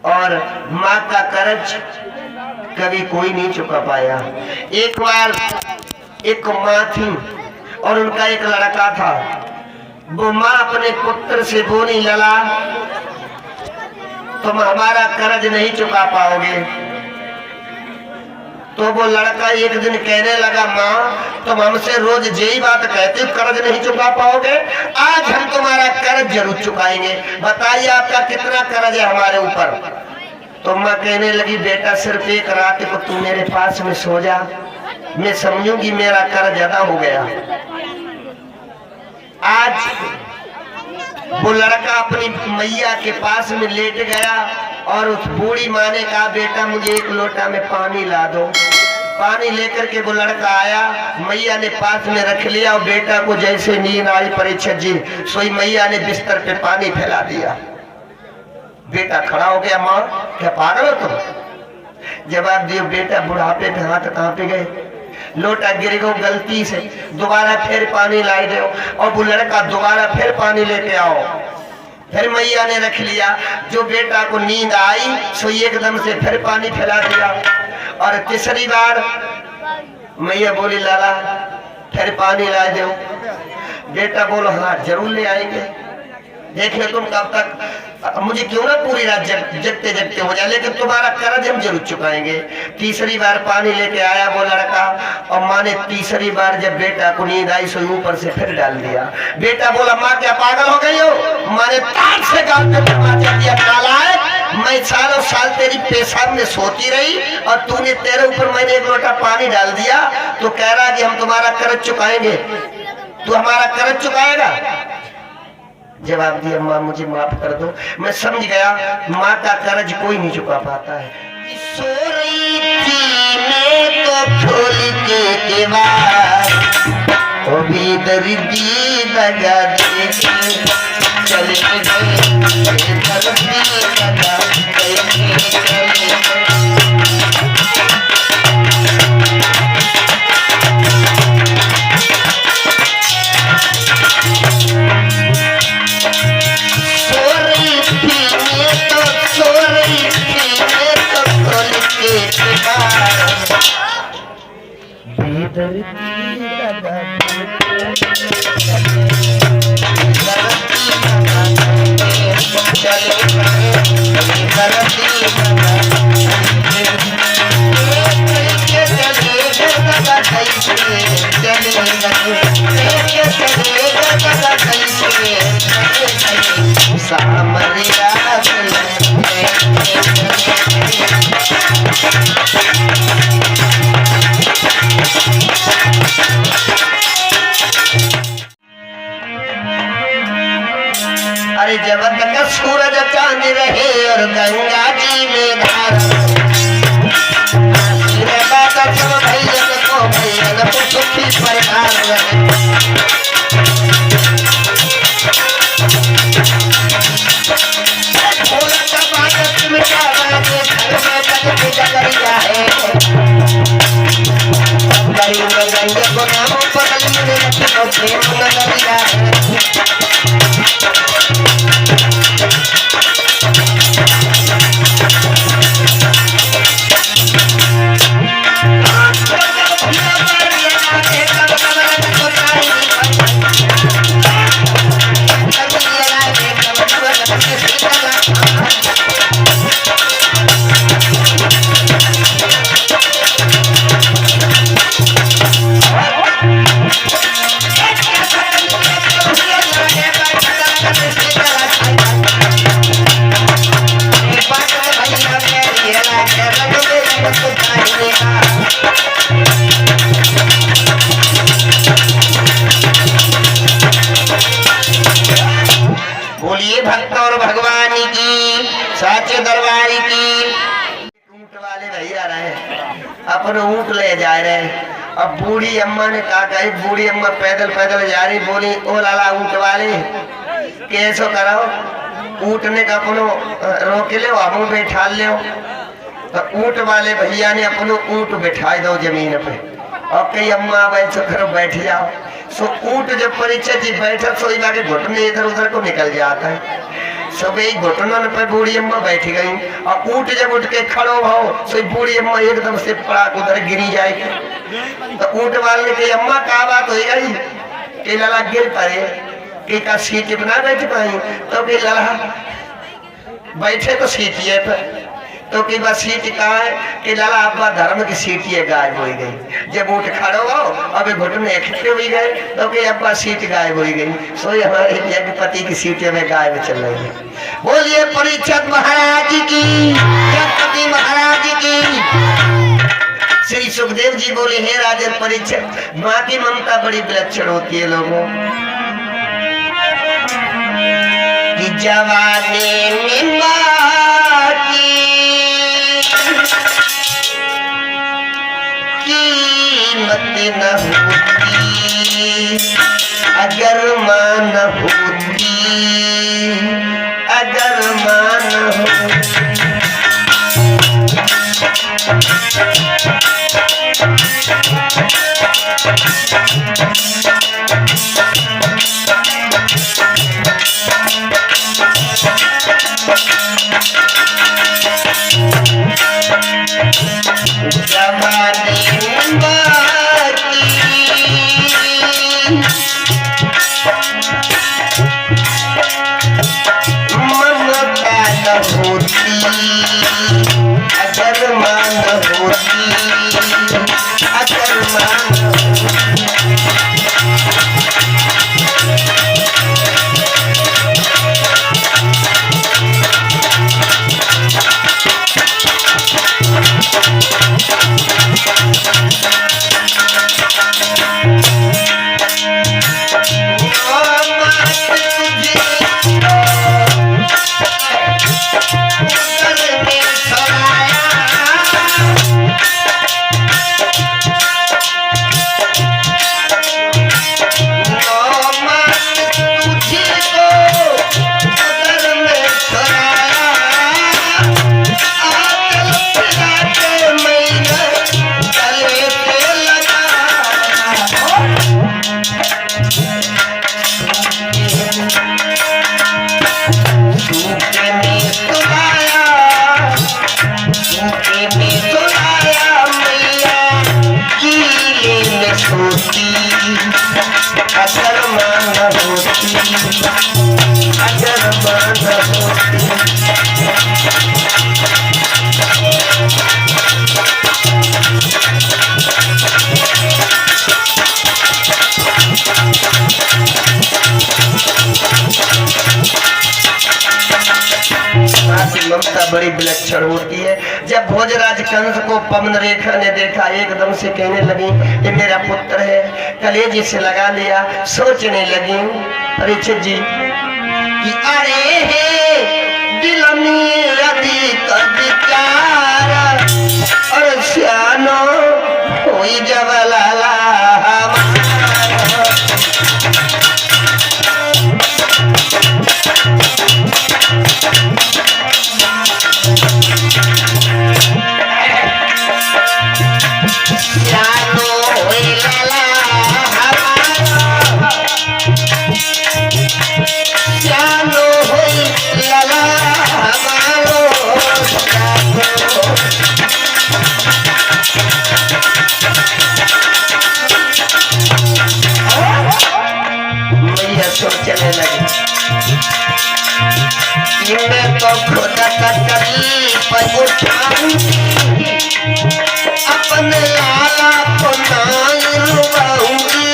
और माँ का कर्ज कभी कोई नहीं चुका पाया। एक बार एक माँ थी और उनका एक लड़का था। वो माँ अपने पुत्र से बोली, लला तुम हमारा कर्ज नहीं चुका पाओगे। तो वो लड़का एक दिन कहने लगा, माँ तुम हमसे रोज यही बात कहते हो, कर्ज नहीं चुका पाओगे, आज हम तुम्हारा कर्ज जरूर चुकाएंगे, बताइए आपका कितना कर्ज है हमारे ऊपर। तो माँ कहने लगी, बेटा सिर्फ एक रात को तू मेरे पास में सो जा, मैं समझूंगी मेरा कर्ज अदा हो गया। आज वो लड़का अपनी मैया के पास में लेट गया और उस बूढ़ी माँ ने कहा, बेटा मुझे एक लोटा में पानी ला दो। पानी लेकर के वो लड़का आया, मैया ने पास में रख लिया और बेटा को जैसे नींद आई परीक्षित जी, सोई मैया ने बिस्तर पे पानी फैला दिया। बेटा खड़ा हो गया, माँ क्या पागल हो तुम? जवाब दियो, बेटा बुढ़ापे पे हाथ कहाँ पे गए, लोटा गिर गो गलती से, दोबारा फिर पानी लाई दो। और वो लड़का दोबारा फिर पानी लेके आओ। फिर मैया ने रख लिया। जो बेटा को नींद आई सो एकदम से फिर पानी फैला दिया। और तीसरी बार मैया बोली, लाला फिर पानी ला दो। बेटा बोलो, हाँ जरूर ले आएंगे, देख लो तुम कब तक, मुझे क्यों ना पूरी रात जगते जगते हो जाए, लेकिन तुम्हारा कर्ज हम जरूर चुकाएंगे। तीसरी बार पानी लेके आया वो लड़का और माँ ने तीसरी बार जब बेटा को नींद आई सो ऊपर से फिर डाल दिया। बेटा बोला, माँ क्या पागल हो गई हो? माँ ने ताक से गाल पे तमाचा दिया, नालायक, मैं सालों साल तेरी पेशाब में सोती रही और तूने, तेरे ऊपर मैंने एक लोटा पानी डाल दिया तो कह रहा कि हम तुम्हारा कर्ज चुकाएंगे, तू हमारा कर्ज चुकाएगा? जवाब दिया, माँ मुझे माफ कर दो, मैं समझ गया माँ का कर्ज कोई नहीं चुका पाता है। सो रही थी मैं तो खोल के दीवार, वो भी दर्दी लगा दे चले गए, दर्दी लगा अरे जब तक सूरज चांद रहे और गंगा जी में धारा, सब भैया को भैया को सुखी परिवार रहे। भोला का बात मिटा रहे, घर में तक जगरिया है, गरीब गंगे को नाम पकड़ में रखो, प्रेम नगरिया है। बोलिए भक्त और भगवान की, साचे दरबार की। ऊंट वाले भैया रहे, अपने ऊंट ले जा रहे। अब बूढ़ी अम्मा ने कहा, कही बूढ़ी अम्मा पैदल पैदल जा रही, बोली, ओ लाला ऊंट वाले कैसो करो, ऊंट ने का अपनो रोक ले, अब बैठा ले। तो ऊंट वाले भैया ने अपनो ऊंट बैठा दो जमीन पे और कई अम्मा बैठो करो, बैठ जाओ। सो ऊंट जब परीक्षा जी बैठा, सो के घुटने इधर उधर को निकल जाता है। सब एक घुटनों पे बूढ़ी अम्मा बैठ गई और ऊट जब उठ के खड़ो हो तो बूढ़ी अम्मा एकदम से पड़ाक उधर गिरी जाएगी। तो ऊट वाले की अम्मा का बात हो गई कि लला गिर पड़े कि का सीट बना बैठ पाई तो कि लला बैठे तो सीटिए पर तो कि बस सीट कहा है कि लाला अब्बा धर्म की सीटिए गायब हो गई। जब ऊँट खड़ो हो अब घुटने इकट्ठे हो गए तो कि अब्बा सीट गायब हो गई। सोई हमारे यज्ञपति की सीटें में गायब चल रही है। बोलिए परीक्षित महाराज की, यज्ञपति महाराज की। श्री सुखदेव जी बोले हे राजन परीक्षित, माँ की ममता बड़ी विलक्षण होती है लोगों की। जवानी में माँ की कीमत न होती अगर माँ न होती, अगर माँ न होती। ममता बड़ी विलक्षण होती है। जब भोजराज कंस को पवन रेखा ने देखा एकदम से कहने लगी ये मेरा पुत्र है, कलेजे से लगा लिया। सोचने लगी परीक्षित जी कि अरे हे दिल में अधिक विचार और सियानो होई जब लाला सोचने लगे मैं तो खुदा तकलीफ उठाऊंगी अपने लाला को नाई रुबाऊंगी।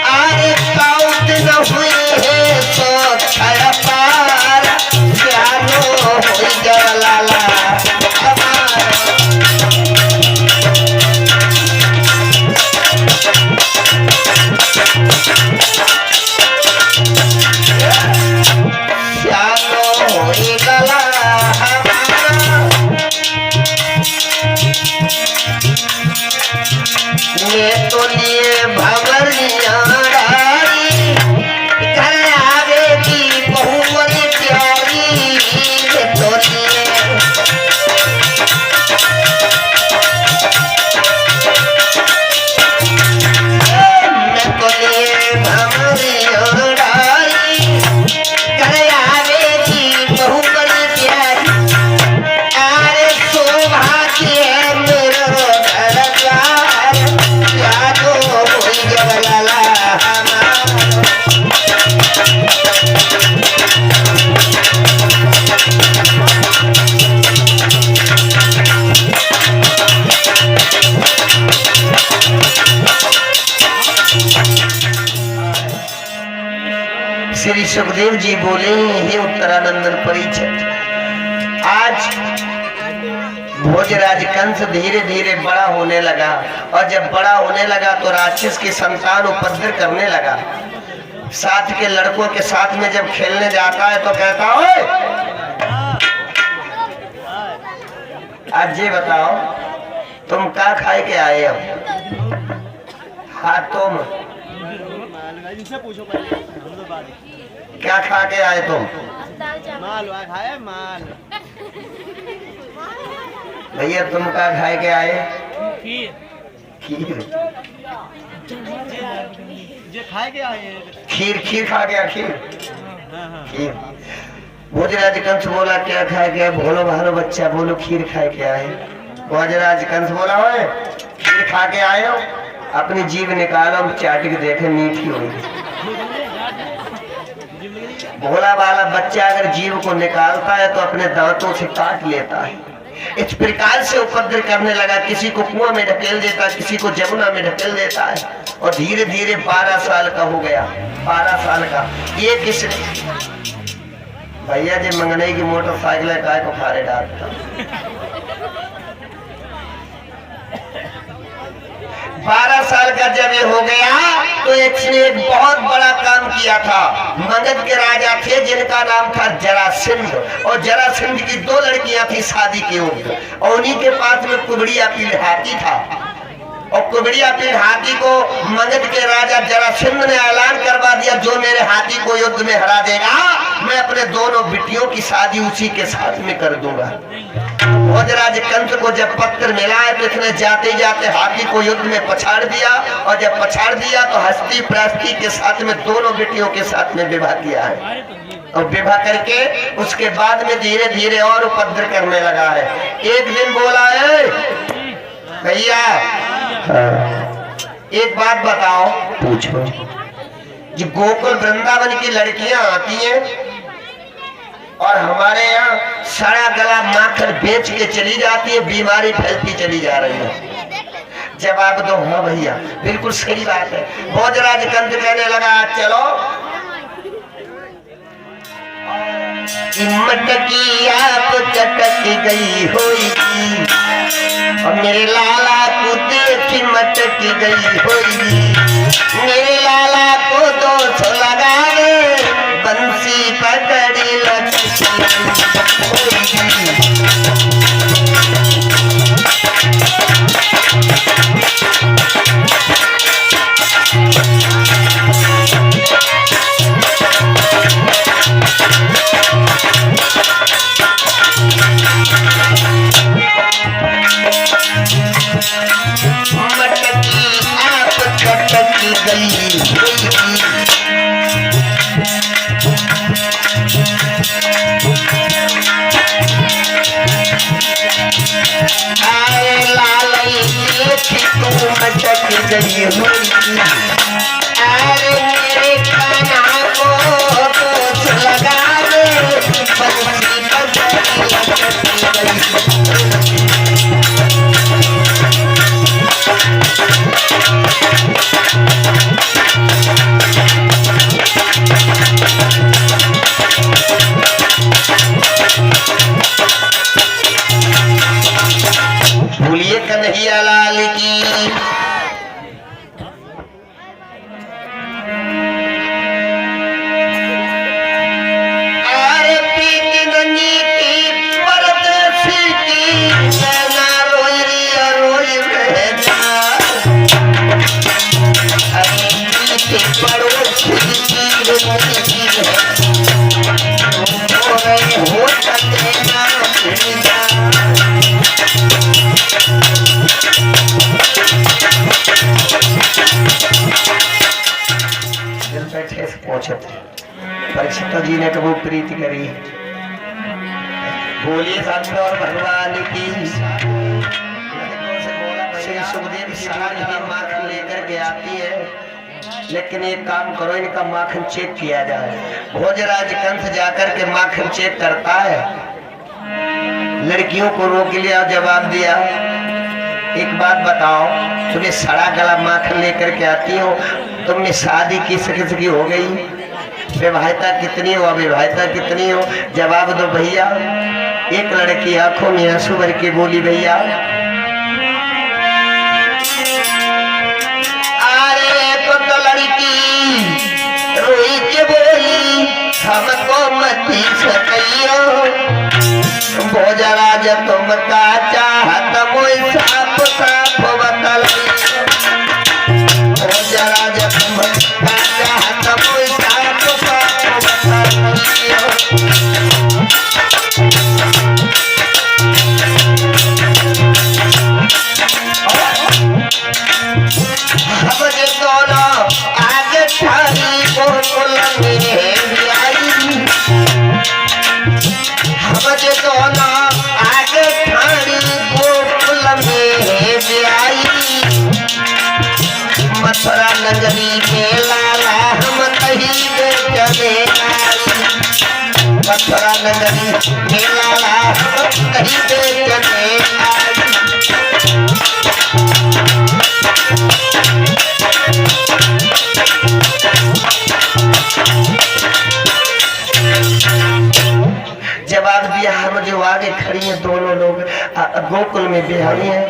अरे काउट न हुई है तो छाया पार जानो हो जा लाला श्री सुखदेव जी बोले, हे उत्तरानंदन परीक्षित, आज भोजराज कंस धीरे धीरे बड़ा होने लगा, और जब बड़ा होने लगा तो राक्षस की संतान उपद्रव करने लगा। साथ के लड़कों के साथ में जब खेलने जाता है तो कहता, ओए आज ये बताओ तुम क्या खाए के आए हो? हाँ तुम क्या खा के आए तुम? माल खाए माल। भैया तुम क्या खाए के आए? खीर खाए के आए। खीर खा गया। खीर भोजराज कंस बोला, क्या खाए के? बोलो भालो बच्चा, बोलो खीर खाए के आए। भोजराज कंस बोला, ओए खीर खा के आए हो? अपनी जीभ निकालो, चाट के देखे मीठी होगी। भोला वाला बच्चा अगर जीव को निकालता है तो अपने दांतों से काट लेता है। इस प्रकार से उपद्रव करने लगा, किसी को कुआं में ढकेल देता, किसी को जमुना में ढकेल देता है, और धीरे धीरे 12 साल का हो गया। 12 साल का ये किसने? भैया जी मंगने की मोटरसाइकिल है, काय को खारे डालता। 12 साल का जब ये हो गया तो इसने एक बहुत बड़ा काम किया था। मगध के राजा थे जिनका नाम था जरासंध, और जरासंध की 2 लड़कियां थी शादी के योग्य, और उन्हीं के पास में कुबड़िया पीढ़ हाथी था। और कुबड़िया पीढ़ हाथी को मगध के राजा जरासंध ने ऐलान करवा दिया, जो मेरे हाथी को युद्ध में हरा देगा मैं अपने दोनों बिटियों की शादी उसी के साथ में कर दूंगा। भोजराज कंस को जब पत्र मिला है तो इसने जाते जाते हाथी को युद्ध में पछाड़ दिया, और जब पछाड़ दिया तो हस्ती प्रस्ती के साथ में दोनों बेटियों के साथ में विवाह किया है। और विवाह करके उसके बाद में धीरे धीरे और उपद्रव करने लगा है। एक दिन बोला, है भैया एक बात बताओ। पूछो। जो गोकुल वृंदावन की लड़कियां आती हैं और हमारे यहाँ सड़ा गला माखन बेच के चली जाती है, बीमारी फैलती चली जा रही है। जवाब दो। हाँ भैया बिल्कुल सही बात है। भोजराज कंस कहने लगा, चलो मटकी आप चटक गई होगी, और मेरे लाला को देखी मटक गई होगी। मेरे लाला को 200 लगावे, बंसी पकड़ी लटकी होगी। भूलिए कन्हैया लाल की। अरे पीती नंगी की पर बैठे से पूछे परीक्षित जी ने कबू प्रीति करी। बोलिए संत और भगवान की। श्री सुखदेव सारी माखन लेकर के आती है, लेकिन एक काम करो, इनका माखन चेक किया जाए। भोजराज कंस जाकर के माखन चेक करता है, लड़कियों को रोक लिया, जवाब दिया एक बात बताओ, तुम्हें सड़ा गला माखन लेकर के आती हो, तुमने शादी किसकी हो गई, विवाहिता कितनी हो, अविवाहिता कितनी हो, जवाब दो भैया। एक लड़की आंखों में आंसू भर के बोली, भैया अरे तो लड़की रोई के बोली, हमको मती सकियो, भोजराज तुम का चाहत मोई साफ साफ बतलाई, भोजराज तुम का चाहत मोई साफ साफ बतलाई। हम जे दोनों आगे ठाई गोकुल में आई, हम जे दोनों आगे ठाई गोकुल में आई, मथुरा नगरी में लाला हम कहीं दे चले आई, मथुरा नगरी में लाला हम कहीं दे चले आई। जवाब दिया, हम जो आगे खड़ी हैं दोनों लोग गोकुल में बिहारी हैं,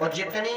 और जितनी